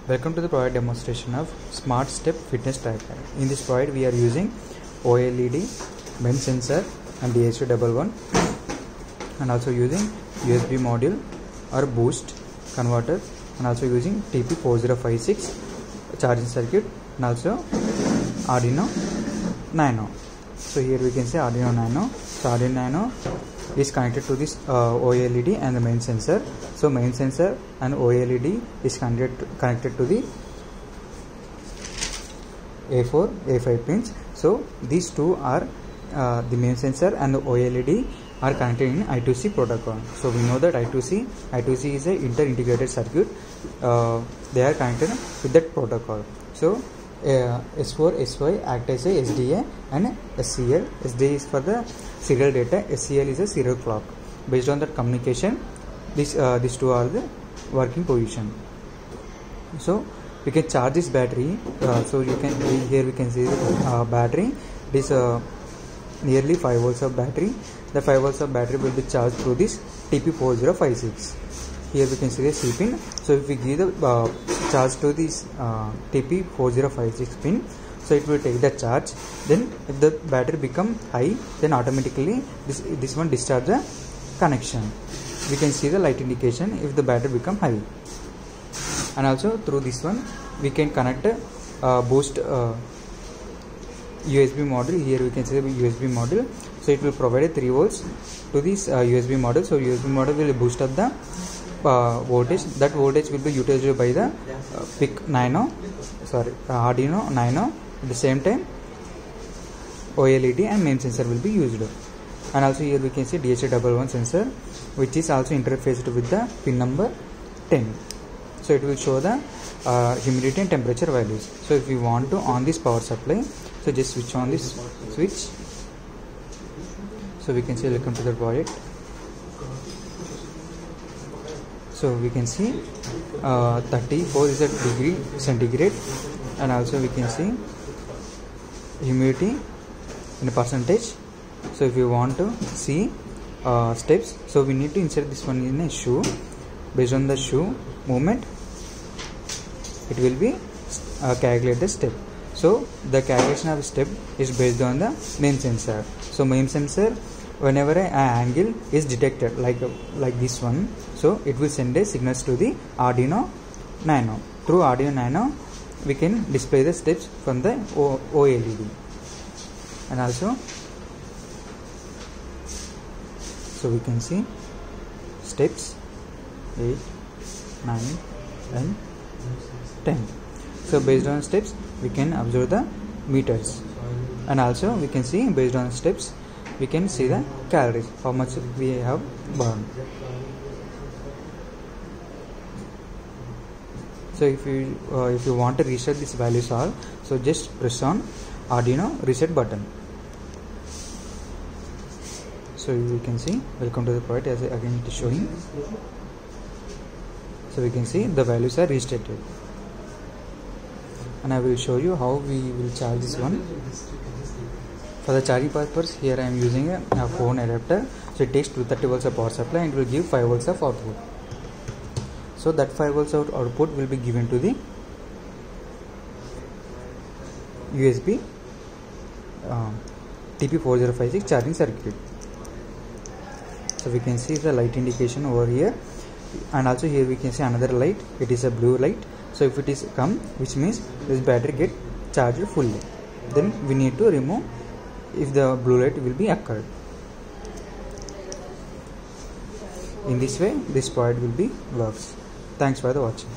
Welcome to the product demonstration of Smart Step Fitness Tracker. In this product we are using OLED, MEMS sensor and DHT11 and also using USB module or boost converter and also using TP4056 charging circuit and also Arduino Nano. So here we can see Arduino Nano. So Arduino Nano is connected to this OLED and the main sensor. So main sensor and OLED is connected to the A4, A5 pins. So these two are the main sensor and the OLED are connected in I2C protocol. So we know that I2C is a inter-integrated circuit. They are connected with that protocol. So S4, SY act as a SDA and SCL. SDA is for the serial data, SCL is a serial clock. Based on that communication, these two are the working position. So we can charge this battery. So you can here we can see the battery. This nearly 5 volts of battery. The 5 volts of battery will be charged through this TP4056. Here we can see the C pin. So if we give the charge to this TP4056 pin, so it will take the charge. Then if the battery become high, then automatically this one discharge the connection. We can see the light indication if the battery become high. And also through this one we can connect a boost USB module. Here we can see the USB module. So it will provide a 3 volts to this USB module. So USB module will boost up the voltage. That voltage will be utilized by the Arduino Nano. At the same time OLED and main sensor will be used. And also here we can see DHT11 sensor, which is also interfaced with the pin number 10. So it will show the humidity and temperature values. So if we want to on this power supply, so just switch on this switch. So we can see, welcome to the project. So we can see 34 is a degree centigrade, and also we can see humidity in a percentage. So if you want to see steps, so we need to insert this one in a shoe. Based on the shoe movement, it will be calculate the step. So the calculation of step is based on the main sensor. So main sensor, whenever an angle is detected like this one, so it will send a signals to the Arduino Nano. Through Arduino Nano we can display the steps from the OLED. And also so we can see steps 8, 9 and 10. So based on steps we can observe the meters, and also we can see based on steps we can see the calories, how much we have burned. So if you want to reset these values all, so just press on Arduino reset button. So we can see, welcome to the product, as again it is showing. So we can see the values are restated, and I will show you how we will charge this one. For the charging purpose, here I am using a phone adapter. So it takes 230 volts of power supply and it will give 5 volts of output. So that 5 volts of output will be given to the USB TP4056 charging circuit. So we can see the light indication over here, and also here we can see another light. It is a blue light. So if it is come, which means this battery get charged fully, then we need to remove if the blue light will be occurred. In this way this product will be works. Thanks for the watching.